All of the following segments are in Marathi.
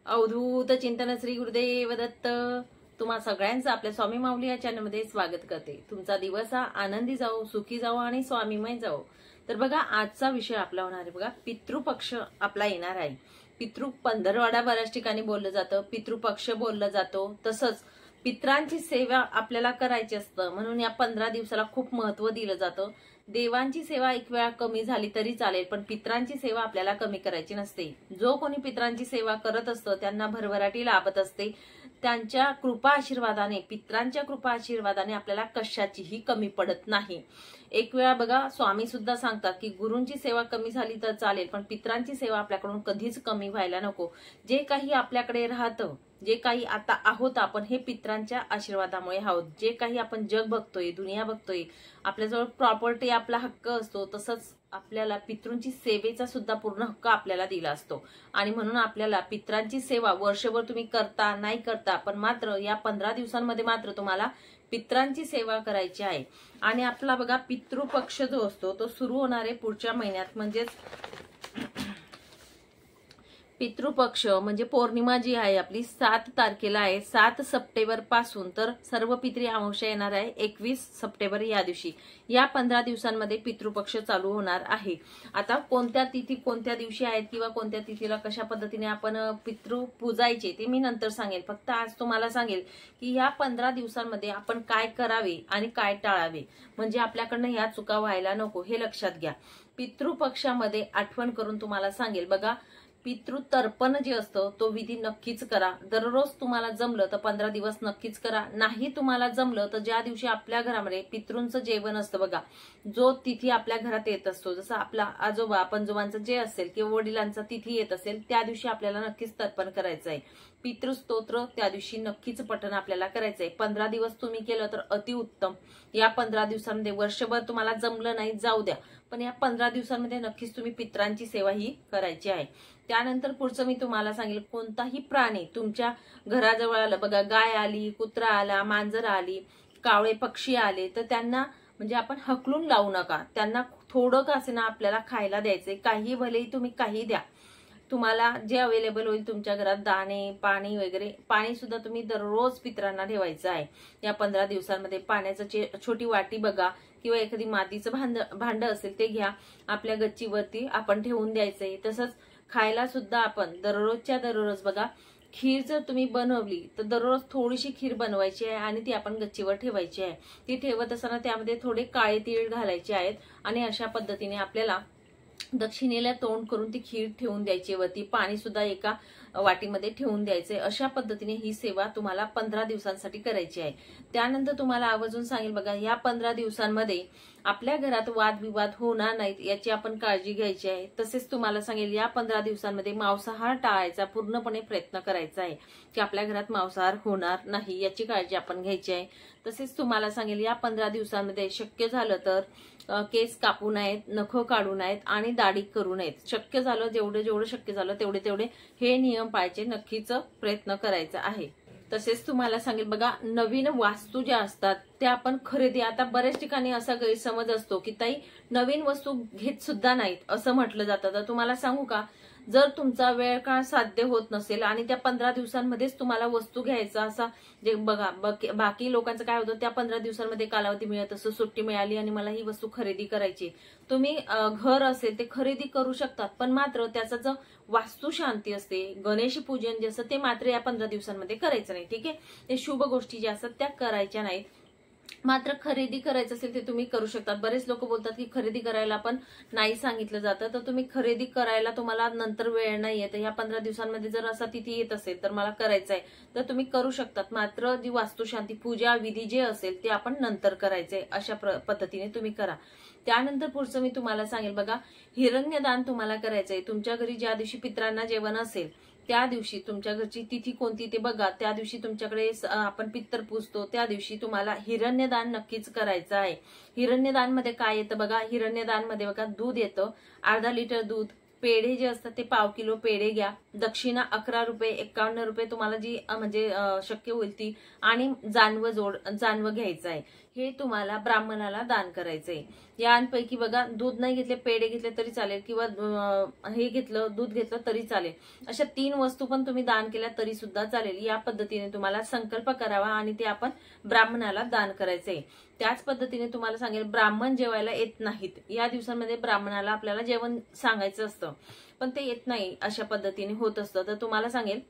अवधूत चिंतन श्री गुरुदेव दत्त। तुम्हा सगळ्यांचं आपल्या स्वामी माऊली या चॅनलमध्ये स्वागत करते। तुमचा दिवस हा आनंदी जाओ, सुखी जाओ आणि स्वामीमय जाओ। तर बघा, आजचा विषय आपला होणार आहे बघा, पितृपक्ष आपला येणार आहे। पितृ पंधरवडा बऱ्याच ठिकाणी बोललं जातं, पितृपक्ष बोललं जातो। तसंच पित्रांची सेवा आपल्याला करायची असतं, म्हणून या 15 दिवसाला खूप महत्त्व दिलं जातं। देवांची सेवा एक वेळा कमी झाली तरी चालेल, पण पित्रांची सेवा आपल्याला कमी करायची नसते। जो कोणी पित्रांची सेवा करत असतो त्यांना भरभराटी लाभत असते। त्यांच्या कृपा आशीर्वादाने, पित्रांच्या कृपा आशीर्वादाने आपल्याला कशाचीही कमी पडत नाही। एक वेळा बघा, स्वामी सुद्धा सांगतात की गुरूंची सेवा कमी झाली तर चालेल, पण पित्रांची सेवा आपल्याकडून कधीच कमी व्हायला नको। जे काही आपल्याकडे राहतं, जे काही आता आहोत आपण, हे पित्रांच्या आशीर्वादामुळे आहोत। जे काही आपण जग बघतोय, दुनिया बघतोय, आपल्याजवळ प्रॉपर्टी आपला हक्क असतो, तसंच आपल्याला पितृंची सेवेचा सुद्धा पूर्ण हक्क आपल्याला दिला असतो। आणि म्हणून आपल्याला पित्रांची सेवा वर्षभर तुम्ही करता नाही करता, पण मात्र या 15 दिवसांमध्ये मात्र तुम्हाला पित्रांची सेवा करायची आहे। आणि आपला बघा, पितृपक्ष जो असतो तो सुरू होणार आहे पुढच्या महिन्यात, म्हणजेच पितृपक्ष म्हणजे पौर्णिमा जी आहे आपली 7 तारखेला आहे। 7 सप्टेंबर पासून तर सर्व पितृ अमावस्या येणार आहे 21 सप्टेंबर या दिवशी। या 15 दिवसांमध्ये पितृपक्ष चालू होणार आहे। आता कोणत्या तिथी कोणत्या दिवशी आहेत किंवा कोणत्या तिथीला कशा पद्धतीने आपण पितृ पूजायचे ते मी नंतर सांगेल। फक्त आज तुम्हाला सांगेल की या 15 दिवसांमध्ये आपण काय करावे आणि काय टाळावे, म्हणजे आपल्याकडनं या चुका व्हायला नको, हे लक्षात घ्या। पितृपक्षामध्ये आठवण करून तुम्हाला सांगेल बघा, पितृतर्पण जे असतं तो विधी नक्कीच करा। दररोज तुम्हाला जमलं तर 15 दिवस नक्कीच करा। नाही तुम्हाला जमलं तर ज्या दिवशी आपल्या घरामध्ये पितृंचं जेवण असतं बघा, जो तिथी आपल्या घरात येत असतो, जसं आपला आजोबा पंजोबांचं जे असेल किंवा वडिलांचा तिथी येत असेल, त्या दिवशी आपल्याला नक्कीच तर्पण करायचं आहे। पितृस्तोत्र त्या दिवशी नक्कीच पठण आपल्याला करायचं आहे। 15 दिवस तुम्ही केलं तर अतिउत्तम। या 15 दिवसांमध्ये वर्षभर तुम्हाला जमलं नाही जाऊ द्या, पण या 15 दिवसांमध्ये नक्कीच तुम्ही पित्रांची सेवा ही करायची आहे। त्यानंतर पुढचं मी तुम्हाला सांगेल, कोणताही प्राणी तुमच्या घराजवळ आलं बघा, गाय आली, कुत्रा आला, मांजर आली, कावळे पक्षी आले, तर त्यांना म्हणजे आपण हकलून लावू नका। त्यांना थोडं का असेना आपल्याला खायला द्यायचंय, काही भलेही तुम्ही काही द्या, तुम्हाला जे अवेलेबल होईल तुमच्या घरात, दाणे पाणी वगैरे। पाणी सुद्धा तुम्ही दररोज पित्रांना ठेवायचं आहे या 15 दिवसांमध्ये। पाण्याचं छोटी वाटी बघा किंवा एखादी मातीचं भांड असेल ते घ्या, आपल्या गच्चीवरती आपण ठेवून द्यायचंय। तसंच खायला सुद्धा आपण दररोजच्या दररोज बघा, खीर जर तुम्ही बनवली तर दररोज थोडीशी खीर बनवायची आहे आणि ती आपण गच्चीवर ठेवायची आहे। ती ठेवत असताना त्यामध्ये थोडे काळे तीळ घालायचे आहेत आणि अशा पद्धतीने आपल्याला दक्षिणेला तोंड करून ती खीर ठेवून द्यायची, वरती पाणी सुद्धा एका वाटीमध्ये ठेवून द्यायचे। अशा पद्धतीने ही सेवा तुम्हाला 15 दिवसांसाठी करायची आहे। त्यानंतर तुम्हाला आवर्जून सांगेल बघा, या 15 दिवसांमध्ये आपल्या घरात वादविवाद होणार नाहीत याची आपण काळजी घ्यायची आहे। तसेच तुम्हाला सांगेल, या 15 दिवसांमध्ये मांसाहार टाळायचा पूर्णपणे प्रयत्न करायचा आहे, की आपल्या घरात मांसाहार होणार नाही याची काळजी आपण घ्यायची आहे। तसेच तुम्हाला सांगेल, या 15 दिवसांमध्ये शक्य झालं तर केस कापू नयेत, नख काढू नयेत आणि दाढी करू नयेत। शक्य झालं जेवढे शक्य झालं तेवढे हे नियम पाळायचे नक्कीच प्रयत्न करायचा आहे। तसेच तुम्हाला सांगेल बघा, नवीन वास्तू ज्या असतात त्या आपण खरेदी, आता बऱ्याच ठिकाणी असा गैरसमज असतो की ताई नवीन वस्तू घेत सुद्धा नाहीत असं म्हटलं जातं। तर तुम्हाला सांगू का, जर तुमचा वेळ काळ साध्य होत नसेल आणि त्या 15 दिवसांमध्येच तुम्हाला वस्तू घ्यायचा असा, जे बघा बाकी लोकांचं काय होतं, त्या 15 दिवसांमध्ये कालावधी मिळत असतो, सुट्टी मिळाली आणि मला ही वस्तू खरेदी करायची। तुम्ही घर असेल ते खरेदी करू शकतात, पण मात्र त्याचा जो वास्तू शांती असते, गणेश पूजन जे असतं ते मात्र या 15 दिवसांमध्ये करायचं नाही, ठीक आहे। ते शुभ गोष्टी ज्या असतात त्या करायच्या नाहीत। मात्र खरेदी करायचं असेल ते तुम्ही करू शकतात। बरेच लोक बोलतात की खरेदी करायला पण नाही सांगितलं जातं, तर तुम्ही खरेदी करायला तुम्हाला नंतर वेळ नाहीये, तर या 15 दिवसांमध्ये जर असा तिथी येत असेल तर मला करायचं आहे तर तुम्ही करू शकतात। मात्र जी वास्तुशांती पूजा विधी जे असेल ते आपण नंतर करायचंय, अशा पद्धतीने तुम्ही करा। त्यानंतर पुढचं मी तुम्हाला सांगेल बघा, हिरण्यदान तुम्हाला करायचंय। तुमच्या घरी ज्या दिवशी पित्रांना जेवण असेल त्या दिवशी, तुमच्या घरची तिथी कोणती ते बघा, त्या दिवशी तुमच्याकडे आपण पित्तर पूजतो, त्या दिवशी तुम्हाला हिरण्यदान नक्कीच करायचं आहे। हिरण्यदान मध्ये काय येतं बघा, हिरण्यदान मध्ये बघा दूध येतं, अर्धा लिटर दूध, पेढे जे असतात ते पाव किलो पेढे घ्या, दक्षिणा 11 रुपये 51 रुपये तुम्हाला जी म्हणजे शक्य होईल ती, आणि जानवं घ्यायचं आहे। हे तुम्हाला ब्राह्मणाला दान करायचंय। यांपैकी बघा, दूध नाही घेतले, पेढे घेतले तरी चालेल, किंवा हे घेतलं, दूध घेतलं तरी चालेल। अशा 3 वस्तू पण तुम्ही दान केल्या तरी सुद्धा चालेल। या पद्धतीने तुम्हाला संकल्प करावा आणि ते आपण ब्राह्मणाला दान करायचंय। त्याच पद्धतीने तुम्हाला सांगेल, ब्राह्मण जेवायला येत नाहीत या दिवसांमध्ये, ब्राह्मणाला आपल्याला जेवण सांगायचं असतं पण ते येत नाही, अशा पद्धतीने होत असतं, तर तुम्हाला सांगेल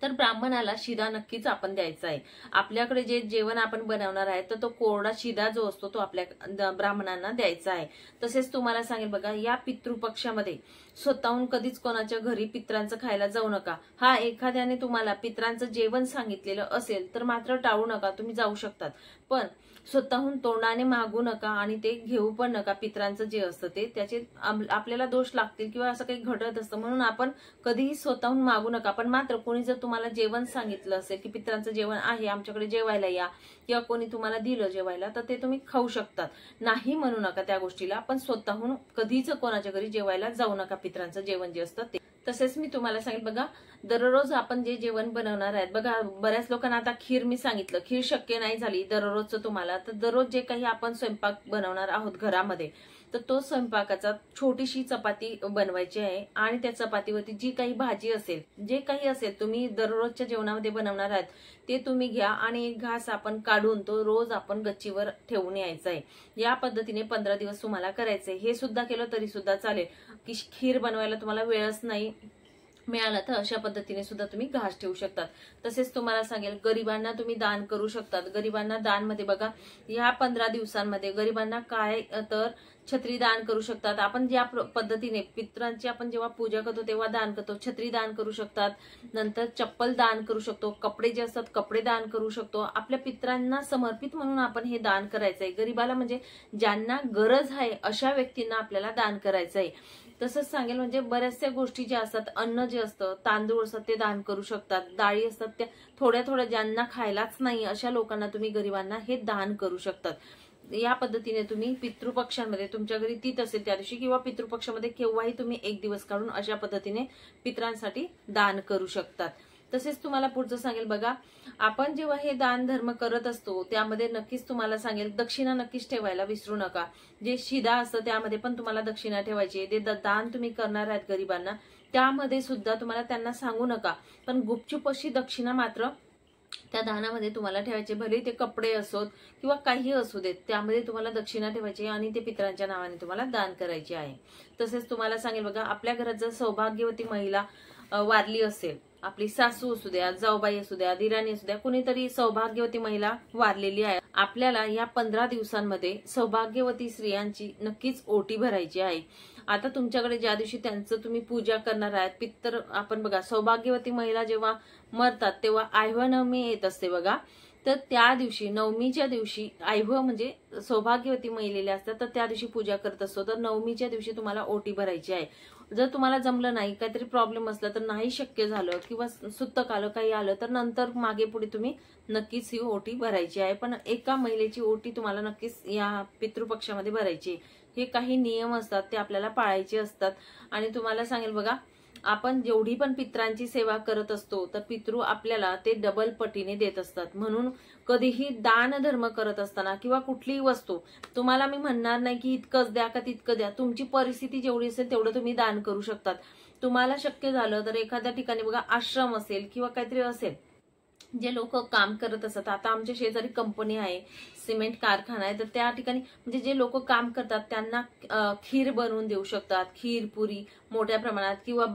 तर ब्राह्मणाला शिदा नक्कीच आपण द्यायचा आहे। आपल्याकडे जे जेवण आपण बनवणार आहे तर तो कोरडा शिदा जो असतो तो आपल्या ब्राह्मणांना द्यायचा आहे। तसेच तुम्हाला सांगेल बघा, या पितृपक्षामध्ये स्वतःहून कधीच कोणाच्या घरी पित्रांचं खायला जाऊ नका। हा, एखाद्याने तुम्हाला पित्रांचं जेवण सांगितलेलं असेल तर मात्र टाळू नका, तुम्ही जाऊ शकतात, पण स्वतःहून तोंडाने मागू नका आणि ते घेऊ पण नका। पित्रांचं जे असतं ते त्याचे आपल्याला दोष लागतील किंवा असं काही घडत असतं, म्हणून आपण कधीही स्वतःहून मागू नका। पण मात्र कोणी जर तुम्हाला जेवण सांगितलं असेल की पित्रांचं जेवण आहे, आमच्याकडे जेवायला या, किंवा कोणी तुम्हाला दिलं जेवायला, तर ते तुम्ही खाऊ शकतात, नाही म्हणू नका त्या गोष्टीला, पण स्वतःहून कधीच कोणाच्या घरी जेवायला जाऊ नका पित्रांचं जेवण जे असतं ते। तसेच मी तुम्हाला सांगेल बघा, दररोज आपण जे जेवण बनवणार आहेत बघा, बऱ्याच लोकांना आता खीर मी सांगितलं, खीर शक्य नाही झाली दररोजचं तुम्हाला, तर दररोज जे काही आपण स्वयंपाक बनवणार आहोत घरामध्ये, तर तो स्वयंपाकाचा छोटीशी चपाती बनवायची आहे आणि त्या चपातीवरती जी काही भाजी असेल, जे काही असेल तुम्ही दररोजच्या जेवणामध्ये बनवणार आहात ते तुम्ही घ्या आणि एक घास आपण काढून तो रोज आपण गच्चीवर ठेवून यायचा आहे। या पद्धतीने 15 दिवस तुम्हाला करायचंय। हे सुद्धा केलं तरी सुद्धा चालेल, की खीर बनवायला तुम्हाला वेळच नाही मिळाला तर अशा पद्धतीने सुद्धा तुम्ही घास ठेवू शकतात। तसेच तुम्हाला सांगेल, गरिबांना तुम्ही दान करू शकतात। गरिबांना दान मध्ये बघा, या 15 दिवसांमध्ये गरिबांना काय तर छत्री दान करू शकतात। आपण ज्या पद्धतीने पित्रांची आपण जेव्हा पूजा करतो तेव्हा दान करतो, छत्री दान करू शकतात, नंतर चप्पल दान करू शकतो, कपडे जे असतात कपडे दान करू शकतो। आपल्या पित्रांना समर्पित म्हणून आपण हे दान करायचंय। गरिबाला म्हणजे ज्यांना गरज आहे अशा व्यक्तींना आपल्याला दान करायचंय। तसंच सांगेल, म्हणजे बऱ्याचशा गोष्टी ज्या असतात, अन्न जे असतं, तांदूळ असतात ते दान करू शकतात, डाळी असतात त्या थोड्या थोड्या ज्यांना खायलाच नाही अशा लोकांना तुम्ही गरिबांना हे दान करू शकतात। या पद्धतीने तुम्ही पितृपक्षांमध्ये, तुमच्या घरी तीत असेल त्या दिवशी किंवा पितृपक्षामध्ये केव्हाही तुम्ही एक दिवस काढून अशा पद्धतीने पित्रांसाठी दान करू शकतात। तसेच तुम्हाला पुढचं सांगेल बघा, आपण जेव्हा हे दान धर्म करत असतो त्यामध्ये नक्कीच तुम्हाला सांगेल, दक्षिणा नक्कीच ठेवायला विसरू नका। जे शिदा असतं त्यामध्ये पण तुम्हाला दक्षिणा ठेवायची। जे दान तुम्ही करणार आहात गरिबांना त्यामध्ये सुद्धा तुम्हाला त्यांना सांगू नका, पण गुपचूप अशी दक्षिणा मात्र त्या दानामध्ये तुम्हाला ठेवायचे। भले ते कपडे असोत किंवा काही असू देत, त्यामध्ये तुम्हाला दक्षिणा ठेवायची आणि ते पित्रांच्या नावाने तुम्हाला दान करायचे आहे। तसेच तुम्हाला सांगेल बघा, आपल्या घरात जर सौभाग्यवती महिला वारली असेल, आपली सासू असू द्या, जाऊबाई असू द्या, दिराणी असू द्या, कुणीतरी सौभाग्यवती महिला वारलेली आहे, आपल्याला या 15 दिवसांमध्ये सौभाग्यवती स्त्रियांची नक्कीच ओटी भरायची आहे। आता तुमच्याकडे ज्या दिवशी त्यांचं तुम्ही पूजा करणार आहात, पितर आपण बघा, सौभाग्यवती महिला जेव्हा मरतात तेव्हा आयव्य नवमी येत असते बघा, तर त्या दिवशी नवमीच्या दिवशी आयव्य म्हणजे सौभाग्यवती महिलेल्या असतात, तर त्या दिवशी पूजा करत असतो, तर नवमीच्या दिवशी तुम्हाला ओटी भरायची आहे। जर तुम्हाला जमलं नाही, काहीतरी प्रॉब्लेम असला, तर नाही शक्य झालं किंवा सुतक आलं, काही आलं, तर नंतर मागे पुढे तुम्ही नक्कीच ही ओटी भरायची आहे। पण एका महिलेची ओटी तुम्हाला नक्कीच या पितृपक्षामध्ये भरायची। हे काही नियम असतात ते आपल्याला पाळायचे असतात। आणि तुम्हाला सांगेल बघा, आपण जेवढी पण पित्रांची सेवा करत असतो तर पितृ आपल्याला ते डबल पटीने देत असतात। म्हणून कधीही दान धर्म करत असताना किंवा कुठलीही वस्तू, तुम्हाला मी म्हणणार नाही की इतकंच द्या का तितकं द्या, तुमची परिस्थिती जेवढी असेल तेवढं तुम्ही दान करू शकतात। तुम्हाला शक्य झालं तर एखाद्या ठिकाणी बघा, आश्रम असेल किंवा काहीतरी असेल, जे लोक काम करत असतात, आता आमच्या शेजारी कंपनी आहे, सिमेंट कारखाना आहे, तर त्या ठिकाणी म्हणजे जे लोक काम करतात त्यांना खीर बनवून देऊ शकतात, खीर पुरी मोठ्या प्रमाणात, किंवा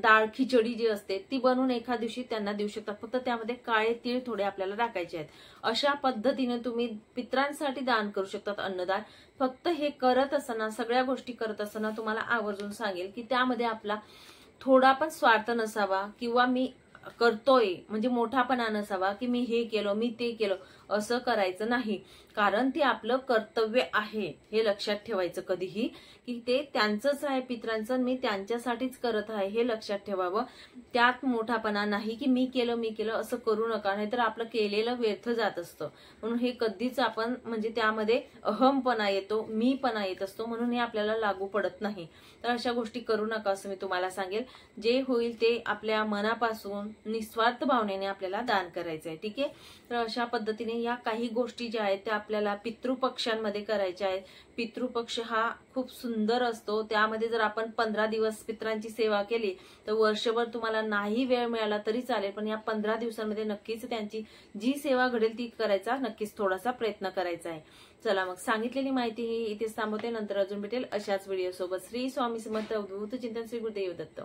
डाळ खिचडी जी असते ती बनवून एका दिवशी त्यांना देऊ शकतात। फक्त त्यामध्ये काळे तीळ थोडे आपल्याला टाकायचे आहेत। अशा पद्धतीने तुम्ही पित्रांसाठी दान करू शकतात, अन्नदान। फक्त हे करत असताना, सगळ्या गोष्टी करत असताना तुम्हाला आवर्जून सांगेल की त्यामध्ये आपला थोडा पण स्वार्थ नसावा, किंवा मी करतोय म्हणजे मोठापणा नसावा की मी हे केलं, मी ते केलं, असं करायचं नाही। कारण ते आपलं कर्तव्य आहे, हे लक्षात ठेवायचं कधीही, की ते त्यांचंच आहे पित्रांचं, मी त्यांच्यासाठीच करत आहे हे लक्षात ठेवावं। त्यात मोठापणा नाही की मी केलं असं करू नका, नाहीतर आपलं केलेलं व्यर्थ जात असतं। म्हणून हे कधीच आपण म्हणजे त्यामध्ये अहमपणा येतो, मीपणा येत असतो, म्हणून हे आपल्याला लागू पडत नाही। तर अशा गोष्टी करू नका असं मी तुम्हाला सांगेल। जे होईल ते आपल्या मनापासून निस्वार्थ भावनेने आपल्याला दान करायचं आहे. ठीक आहे. तर अशा पद्धतीने या काही गोष्टी ज्या आहेत त्या आपल्याला पितृपक्षांमध्ये करायच्या आहेत. पितृपक्ष हा खूप सुंदर असतो. त्यामध्ये जर आपण 15 दिवस पितरांची सेवा केली तर वर्षभर तुम्हाला नाही वेळ मिळाला तरी चालेल, पण या 15 दिवसांमध्ये नक्कीच त्यांची जी सेवा घडेल ती करायचा नक्कीच थोडासा प्रयत्न करायचा आहे. चला मग सांगितलेली माहिती ही इथेच थांबवते. नंतर अजून भेटेल अशाच व्हिडिओ सोबत. श्री स्वामी समर्थ अवधूत चिंतन, श्री गुरुदेव दत्त.